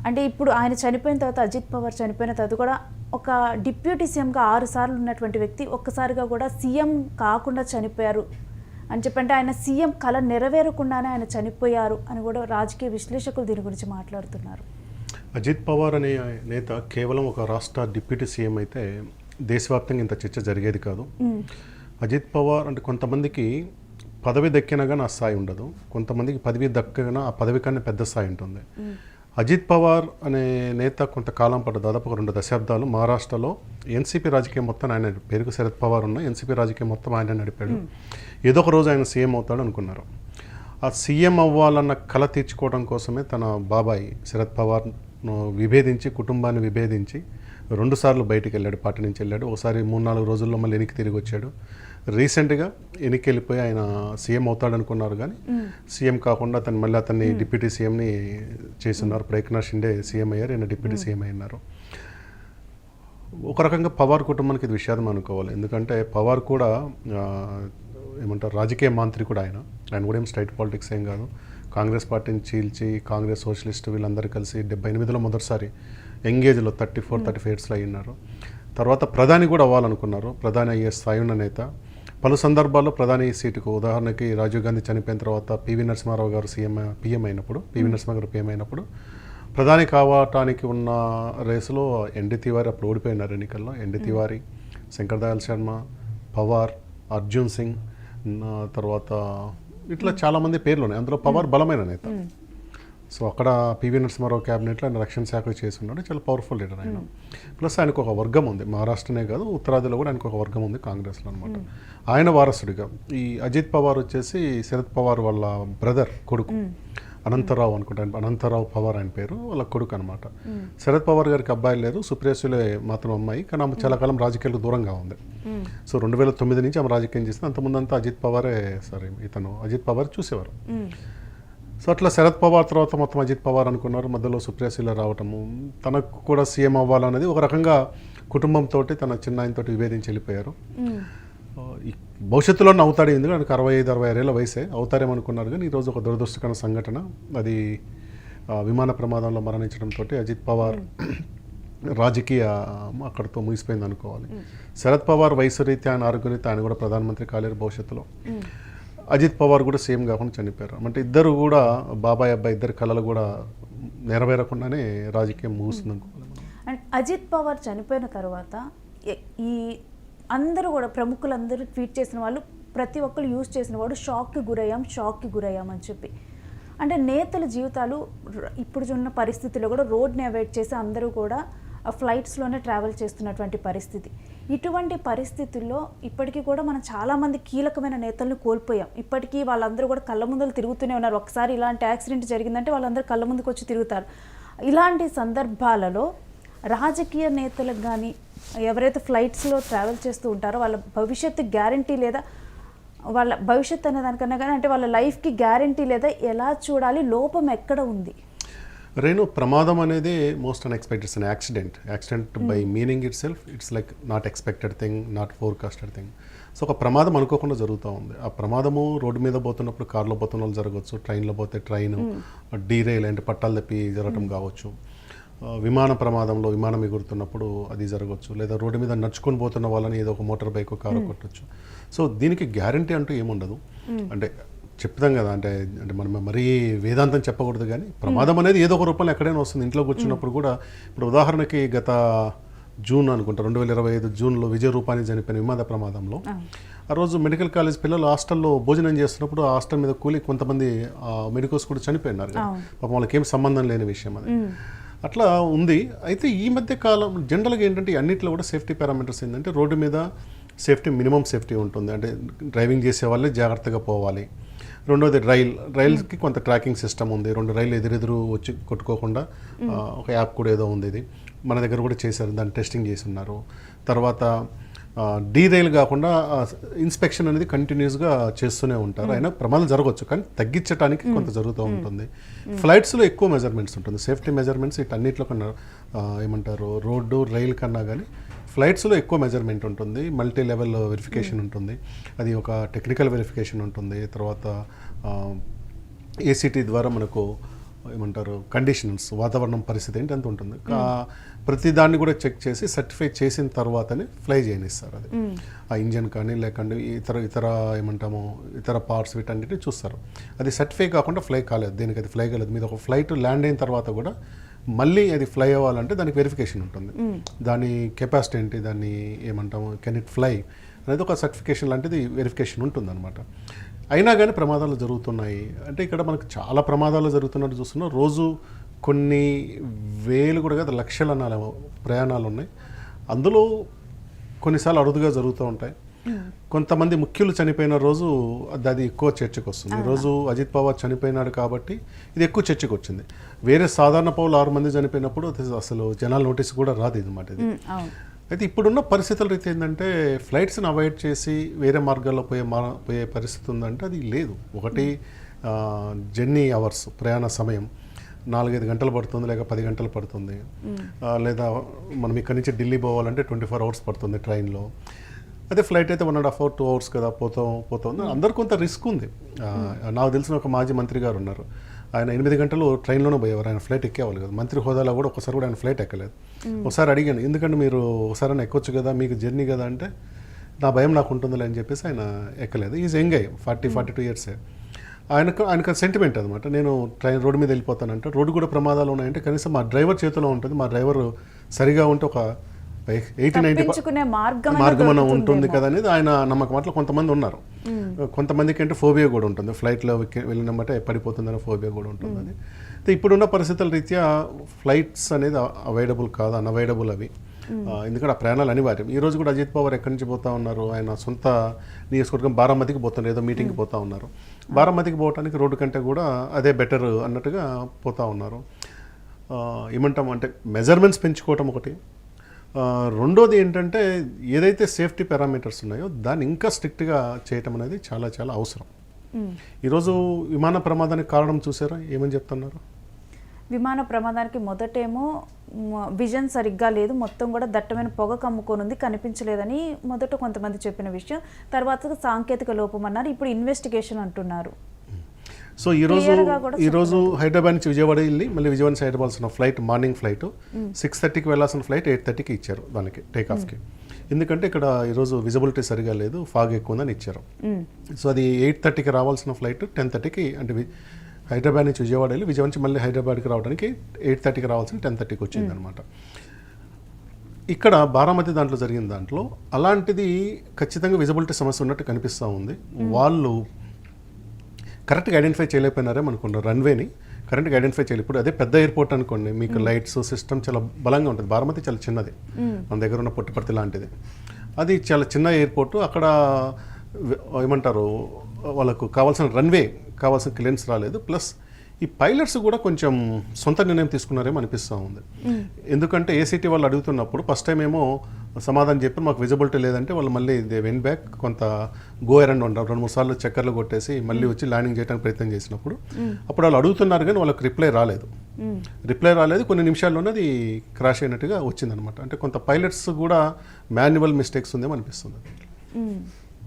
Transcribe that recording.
అంటే ఇప్పుడు ఆయన చనిపోయిన తర్వాత, అజిత్ పవార్ చనిపోయిన తర్వాత కూడా ఒక డిప్యూటీ సీఎంగా 6 సార్లు ఉన్నటువంటి వ్యక్తి ఒక్కసారిగా కూడా సీఎం కాకుండా చనిపోయారు అని చెప్పంటే ఆయన సీఎం కళ నెరవేరకుండానే ఆయన చనిపోయారు అని కూడా రాజకీయ విశ్లేషకులు దీని గురించి మాట్లాడుతున్నారు. అజిత్ పవార్ అనే నేత కేవలం ఒక రాష్ట్ర డిప్యూటీ సీఎం అయితే దేశవ్యాప్తంగా ఇంత చర్చ జరిగేది కాదు. అజిత్ పవార్ అంటే కొంతమందికి పదవి దక్కినగా ఆ స్థాయి ఉండదు, కొంతమందికి పదవి దక్కగా ఆ పదవి కన్నా పెద్ద స్థాయి ఉంటుంది. అజిత్ పవార్ అనే నేత కొంతకాలం పాటు దాదాపు 2 దశాబ్దాలు మహారాష్ట్రలో ఎన్సీపీ రాజకీయం మొత్తం ఆయన పేరుకు శరద్ పవార్ ఉన్న ఎన్సీపీ రాజకీయం మొత్తం ఆయన నడిపాడు. ఏదో ఒక రోజు ఆయన సీఎం అవుతాడు అనుకున్నారు. ఆ సీఎం అవ్వాలన్న కళ తీర్చుకోవడం కోసమే తన బాబాయ్ శరద్ పవార్ను విభేదించి, కుటుంబాన్ని విభేదించి 2 సార్లు బయటికి వెళ్ళాడు, పార్టీ నుంచి వెళ్ళాడు. ఒకసారి 3-4 రోజుల్లో మళ్ళీ వెనక్కి తిరిగి వచ్చాడు. రీసెంట్గా వెనక్కి వెళ్ళిపోయి ఆయన సీఎం అవుతాడు అనుకున్నారు, కానీ సీఎం కాకుండా అతన్ని డిప్యూటీ సీఎంని చేస్తున్నారు. ఏక్నాథ్ షిండే సీఎం అయ్యారు, ఆయన డిప్యూటీ సీఎం అయినారు. ఒక రకంగా పవార్ కుటుంబానికి ఇది విషాదం అనుకోవాలి. ఎందుకంటే పవార్ కూడా ఏమంటారు రాజకీయ మాంత్రికుడు. ఆయన కూడా ఏం స్ట్రైట్ పాలిటిక్స్ ఏం కాదు. కాంగ్రెస్ పార్టీని చీల్చి కాంగ్రెస్ సోషలిస్ట్ వీళ్ళందరూ కలిసి 78లో మొదటిసారి ఎంగేజ్లో 34-35 ఇయర్స్లో అయినారు. తర్వాత ప్రధాని కూడా అవ్వాలనుకున్నారు. ప్రధాని అయ్యే స్థాయి ఉన్న నేత. పలు సందర్భాల్లో ప్రధాని సీటుకు, ఉదాహరణకి రాజీవ్ గాంధీ చనిపోయిన తర్వాత పివి నరసింహారావు గారు పిఎం అయినప్పుడు ప్రధాని కావటానికి ఉన్న రేసులో ఎన్డీ తివారీ అప్పుడు ఓడిపోయినారు ఎన్నికల్లో. ఎన్డీ తివారీ, శంకర్ దయాళ్ శర్మ, పవార్, అర్జున్ సింగ్, తర్వాత ఇట్లా చాలామంది పేర్లు ఉన్నాయి. అందులో పవార్ బలమైన నేత. సో అక్కడ పివి నరసింహారావు క్యాబినెట్లో ఆయన రక్షణ శాఖ చేసి ఉన్నాడు. చాలా పవర్ఫుల్ లీడర్ ఆయన. ప్లస్ ఆయనకు ఒక వర్గం ఉంది, మహారాష్ట్రనే కాదు ఉత్తరాదిలో కూడా ఆయనకు ఒక వర్గం ఉంది కాంగ్రెస్లో అనమాట. ఆయన వారసుడిగా ఈ అజిత్ పవార్ వచ్చేసి శరద్ పవార్ వాళ్ళ బ్రదర్ కొడుకు అనంతరావు అనుకుంటాను, అనంతరావు పవార్ ఆయన పేరు, వాళ్ళ కొడుకు అనమాట. శరద్ పవార్ గారికి అబ్బాయిలు లేరు, సుప్రియసులే మాత్రం అమ్మాయి, కానీ ఆమె చాలా కాలం రాజకీయాలకు దూరంగా ఉంది. సో 2009 నుంచి ఆమె రాజకీయం చేసింది. అంతకుముందంతా అజిత్ పవార్ చూసేవారు. సో అట్లా శరద్ పవార్ తర్వాత మొత్తం అజిత్ పవార్ అనుకున్నారు. మధ్యలో సుప్రియసులే రావటము, తనకు కూడా సీఎం అవ్వాలన్నది ఒక రకంగా కుటుంబంతో తన చిన్నాయనతో విభేదించి వెళ్ళిపోయారు. భవిష్యత్తులో అవుతాడు, ఎందుకంటే ఆయనకు 65-66 ఏళ్ళ వయసే, అవుతారేమనుకున్నారు. కానీ ఈరోజు ఒక దురదృష్టకర సంఘటన, అది విమాన ప్రమాదంలో మరణించడంతో అజిత్ పవార్ రాజకీయ అక్కడితో ముగిసిపోయింది అనుకోవాలి. శరద్ పవార్ వయసు రీత్యా, ఆయన ఆరోగ్యరీత్యా ఆయన కూడా ప్రధానమంత్రి కాలేరు భవిష్యత్తులో. అజిత్ పవార్ కూడా సీఎం కాకుండా చనిపోయారు. అంటే ఇద్దరు కూడా బాబాయ్ అబ్బాయి ఇద్దరు కళలు కూడా నెరవేరకుండానే రాజకీయం ముగుస్తుంది అనుకోవాలి. అండ్ అజిత్ పవార్ చనిపోయిన తర్వాత ఈ అందరూ కూడా ప్రముఖులందరూ ట్వీట్ చేసిన వాళ్ళు, ప్రతి ఒక్కరు యూజ్ చేసిన వాడు షాక్కి గురయ్యాం అని చెప్పి. అంటే నేతల జీవితాలు ఇప్పుడు ఉన్న పరిస్థితుల్లో కూడా రోడ్ని అవాయిడ్ చేసి అందరూ కూడా ఫ్లైట్స్లోనే ట్రావెల్ చేస్తున్నటువంటి పరిస్థితి. ఇటువంటి పరిస్థితుల్లో ఇప్పటికీ కూడా మనం చాలామంది కీలకమైన నేతలను కోల్పోయాం. ఇప్పటికీ వాళ్ళందరూ కూడా కళ్ళ ముందలు తిరుగుతూనే ఉన్నారు. ఒకసారి ఇలాంటి యాక్సిడెంట్ జరిగిందంటే వాళ్ళందరూ కళ్ళ ముందుకు వచ్చి తిరుగుతారు. ఇలాంటి సందర్భాలలో రాజకీయ నేతలకు కానీ ఎవరైతే ఫ్లైట్స్లో ట్రావెల్ చేస్తూ ఉంటారో వాళ్ళ భవిష్యత్తు గ్యారంటీ లేదా, వాళ్ళ భవిష్యత్తు అనే దానికన్నా కానీ అంటే వాళ్ళ లైఫ్కి గ్యారంటీ లేదా, ఎలా చూడాలి, లోపం ఎక్కడ ఉంది? రేణు, ప్రమాదం అనేది most unexpected. It's an accident by meaning it self. It's like not expected thing, not forecasted thing. So ఒక ప్రమాదం అనుకోకుండా జరుగుతూ ఉంది. ఆ ప్రమాదము రోడ్డు మీద పోతున్నప్పుడు, కార్లో పోతున్న వాళ్ళు జరగవచ్చు, ట్రైన్లో పోతే ట్రైన్ డీరైల్ అంటే పట్టాలు తప్పి జరగటం కావచ్చు, విమాన ప్రమాదంలో విమానం ఎగురుతున్నప్పుడు అది జరగవచ్చు, లేదా రోడ్డు మీద నడుచుకొని పోతున్న వాళ్ళని ఏదో ఒక మోటార్ బైక్ కారు కొట్టచ్చు. సో దీనికి గ్యారంటీ అంటూ ఏముండదు. అంటే చెప్తాం కదా, అంటే మనం మరీ వేదాంతం చెప్పకూడదు, కానీ ప్రమాదం అనేది ఏదో ఒక రూపంలో ఎక్కడైనా వస్తుంది. ఇంట్లో కూర్చున్నప్పుడు కూడా, ఇప్పుడు ఉదాహరణకి గత జూన్ అనుకుంటా 2025 జూన్లో విజయ రూపాని చనిపోయిన విమాన ప్రమాదంలో, ఆ రోజు మెడికల్ కాలేజ్ పిల్లలు హాస్టల్లో భోజనం చేస్తున్నప్పుడు ఆ హాస్టల్ మీద కూలి కొంతమంది మెడికల్స్ కూడా చనిపోయినారు. పాపం వాళ్ళకి ఏం సంబంధం లేని విషయం అది. అట్లా ఉంది. అయితే ఈ మధ్య కాలం జనరల్గా ఏంటంటే అన్నింటిలో కూడా సేఫ్టీ పారామీటర్స్ ఏంటంటే, రోడ్డు మీద సేఫ్టీ, మినిమం సేఫ్టీ ఉంటుంది. అంటే డ్రైవింగ్ చేసే వాళ్ళే జాగ్రత్తగా పోవాలి. రెండోది రైల్కి కొంత ట్రాకింగ్ సిస్టమ్ ఉంది. 2 రైళ్ళు ఎదురెదురు వచ్చి కొట్టుకోకుండా ఒక యాప్ కూడా ఏదో ఉంది. ఇది మన దగ్గర కూడా చేశారు, దాన్ని టెస్టింగ్ చేసి ఉన్నారు. తర్వాత రైల్ కాకుండా ఇన్స్పెక్షన్ అనేది కంటిన్యూస్గా చేస్తూనే ఉంటారు. అయినా ప్రమాదం జరగవచ్చు, కానీ తగ్గించడానికి కొంత జరుగుతూ ఉంటుంది. ఫ్లైట్స్లో ఎక్కువ మెజర్మెంట్స్ ఉంటుంది, సేఫ్టీ మెజర్మెంట్స్ ఇటన్నిటిలో కన్నా ఏమంటారు రోడ్డు రైలు కన్నా కానీ ఫ్లైట్స్లో ఎక్కువ మెజర్మెంట్ ఉంటుంది. మల్టీ లెవెల్ వెరిఫికేషన్ ఉంటుంది. అది ఒక టెక్నికల్ వెరిఫికేషన్ ఉంటుంది. తర్వాత ఏసీటీ ద్వారా మనకు ఏమంటారు కండిషన్స్, వాతావరణం పరిస్థితి ఏంటి ఎంత ఉంటుంది, ప్రతి దాన్ని కూడా చెక్ చేసి సర్టిఫై చేసిన తర్వాతనే ఫ్లై చేయనిస్తారు. అది ఆ ఇంజన్ కానీ లేకంటే ఇతర ఏమంటాము ఇతర పార్ట్స్ వీటన్నిటిని చూస్తారు. అది సర్టిఫై కాకుండా ఫ్లై కాలేదు, దీనికి అది ఫ్లై కాలేదు. మీద ఒక ఫ్లైట్ ల్యాండ్ అయిన తర్వాత కూడా మళ్ళీ అది ఫ్లై అవ్వాలంటే దానికి వెరిఫికేషన్ ఉంటుంది. దాని కెపాసిటీ ఏంటి, దాన్ని ఏమంటాము కెన్ ఇట్ ఫ్లై అనేది ఒక సర్టిఫికేషన్ లాంటిది వెరిఫికేషన్ ఉంటుంది అనమాట. అయినా కానీ ప్రమాదాలు జరుగుతున్నాయి. అంటే ఇక్కడ మనకు చాలా ప్రమాదాలు జరుగుతున్నట్టు చూస్తున్నాం. రోజు కొన్ని వేలు కూడా కాదు లక్షల ప్రయాణాలు ఉన్నాయి. అందులో కొన్నిసార్లు అరుదుగా జరుగుతూ ఉంటాయి. కొంతమంది ముఖ్యులు చనిపోయిన రోజు అది ఎక్కువ చర్చకు వస్తుంది. ఈరోజు అజిత్ పవార్ చనిపోయినాడు కాబట్టి ఇది ఎక్కువ చర్చకు వచ్చింది. వేరే సాధారణ పౌరులు 6 మంది చనిపోయినప్పుడు అసలు జనాల నోటీస్ కూడా రాదు ఇది మాట. ఇది అయితే ఇప్పుడున్న పరిస్థితుల రీతి ఏంటంటే ఫ్లైట్స్ని అవాయిడ్ చేసి వేరే మార్గాల్లో పోయే పరిస్థితి ఉందంటే అది లేదు. ఒకటి జర్నీ అవర్స్, ప్రయాణ సమయం 4-5 గంటలు పడుతుంది, లేక 10 గంటలు పడుతుంది. లేదా మనం ఇక్కడ నుంచి ఢిల్లీ పోవాలంటే 24 అవర్స్ పడుతుంది ట్రైన్లో. అదే ఫ్లైట్ అయితే 1.5 hours 2 hours కదా పోతుంది. అందరు కొంత రిస్క్ ఉంది. నాకు తెలిసిన ఒక మాజీ మంత్రి గారు ఉన్నారు. ఆయన 8 గంటలు ట్రైన్లోనే పోయేవారు. ఆయన ఫ్లైట్ ఎక్కేవాళ్ళు కదా. మంత్రి హోదాలో కూడా ఒకసారి కూడా ఆయన ఫ్లైట్ ఎక్కలేదు. ఒకసారి అడిగాను, ఎందుకంటే మీరు ఒకసారి ఎక్కొచ్చు కదా, మీకు జర్నీ కదా అంటే నా భయం నాకు ఉంటుందిలే అని చెప్పేసి ఆయన ఎక్కలేదు. Is young 40-42 years. ఆయనకు సెంటిమెంట్ అనమాట. నేను ట్రైన్ రోడ్డు మీద వెళ్ళిపోతానంటే, రోడ్డు కూడా ప్రమాదాలు ఉన్నాయంటే కనీసం మా డ్రైవర్ చేతిలో ఉంటుంది, మా డ్రైవర్ సరిగా ఉంటే ఒక 80-90 మార్గం ఉంటుంది కదా అనేది ఆయన నమ్మకం. అట్లా కొంతమంది ఉన్నారు. కొంతమందికి అంటే ఫోబియా కూడా ఉంటుంది, ఫ్లైట్లో వెళ్ళినమంటే పడిపోతుందనే ఫోబియా కూడా ఉంటుంది. అది ఇప్పుడున్న పరిస్థితుల రీత్యా ఫ్లైట్స్ అనేది అవైలబుల్ కాదు, అన్అవైలబుల్ అవి. ఎందుకంటే ఆ ప్రయాణాలు అనివార్యం. ఈ రోజు కూడా అజిత్ పవార్ ఎక్కడి నుంచి పోతా ఉన్నారు, ఆయన సొంత నియోజకవర్గం బారామతికి పోతున్నారు, ఏదో మీటింగ్కి పోతా ఉన్నారు. బారామతికి పోవడానికి రోడ్డు కంటే కూడా అదే బెటర్ అన్నట్టుగా పోతా ఉన్నారు. ఏమంటాం అంటే మెజర్మెంట్స్ పెంచుకోవటం ఒకటి. రెండోది ఏంటంటే ఏదైతే సేఫ్టీ పారామీటర్స్ ఉన్నాయో దాన్ని ఇంకా స్ట్రిక్ట్గా చేయటం అనేది చాలా చాలా అవసరం. ఈరోజు విమాన ప్రమాదానికి కారణం చూసారా, ఏమని చెప్తున్నారు? విమాన ప్రమాదానికి మొదటేమో విజన్ సరిగ్గా లేదు, మొత్తం కూడా దట్టమైన పొగ కమ్ముకొని ఉంది, కనిపించలేదని మొదట కొంతమంది చెప్పిన విషయం. తర్వాత సాంకేతిక లోపం అన్నారు, ఇప్పుడు ఇన్వెస్టిగేషన్ అంటున్నారు. సో ఈరోజు హైదరాబాద్ నుంచి విజయవాడ వెళ్ళి మళ్ళీ విజయవాడ నుంచి హైదరాబాద్ ఫ్లైట్, మార్నింగ్ ఫ్లైట్ 6:30కి వెళ్ళాల్సిన ఫ్లైట్ 8:30కి ఇచ్చారు దానికి టేకాఫ్కి. ఎందుకంటే ఇక్కడ ఈరోజు విజిబిలిటీ సరిగా లేదు, ఫాగ్ ఎక్కువ ఉందని ఇచ్చారు. సో అది 8:30కి రావాల్సిన ఫ్లైట్ 10:30కి, అంటే హైదరాబాద్ నుంచి విజయవాడ వెళ్ళి విజయవాడ నుంచి మళ్ళీ హైదరాబాద్కి రావడానికి 8:30కి రావాల్సిన 10:30కి వచ్చింది అనమాట. ఇక్కడ బారామతి దాంట్లో జరిగిన దాంట్లో అలాంటిది ఖచ్చితంగా విజిబిలిటీ సమస్య ఉన్నట్టు కనిపిస్తూ ఉంది. వాళ్ళు కరెక్ట్గా ఐడెంటిఫై చేయలేకపోయినారేమో అనుకున్నారు, రన్వేని కరెక్ట్గా ఐడెంటిఫై చేయలేదు. ఇప్పుడు అదే పెద్ద ఎయిర్పోర్ట్ అనుకోండి, మీకు లైట్స్ సిస్టమ్ చాలా బలంగా ఉంటుంది. బారామతి చాలా చిన్నది, మన దగ్గర ఉన్న పుట్టపర్తి లాంటిది. అది చాలా చిన్న ఎయిర్పోర్ట్. అక్కడ ఏమంటారు వాళ్ళకు కావాల్సిన రన్వే, కావాల్సిన క్లియరెన్స్ రాలేదు. ప్లస్ ఈ పైలట్స్ కూడా కొంచెం సొంత నిర్ణయం తీసుకున్నారేమో అనిపిస్తూ ఉంది. ఎందుకంటే ఏసీటీ వాళ్ళు అడుగుతున్నప్పుడు ఫస్ట్ టైం ఏమో సమాధానం చెప్పి మాకు విజిబిలిటీ లేదంటే వాళ్ళు మళ్ళీ దే వెన్ బ్యాక్, కొంత గో అరౌండ్ ఉంటారు, 2-3 సార్లు చక్కర్లు కొట్టేసి మళ్ళీ వచ్చి ల్యాండింగ్ చేయడానికి ప్రయత్నం చేసినప్పుడు అప్పుడు వాళ్ళు అడుగుతున్నారు కానీ వాళ్ళకి రిప్లై రాలేదు. కొన్ని నిమిషాల్లోనే అది క్రాష్ అయినట్టుగా వచ్చిందనమాట. అంటే కొంత పైలట్స్ కూడా మాన్యువల్ మిస్టేక్స్ ఉందేమో అనిపిస్తుంది.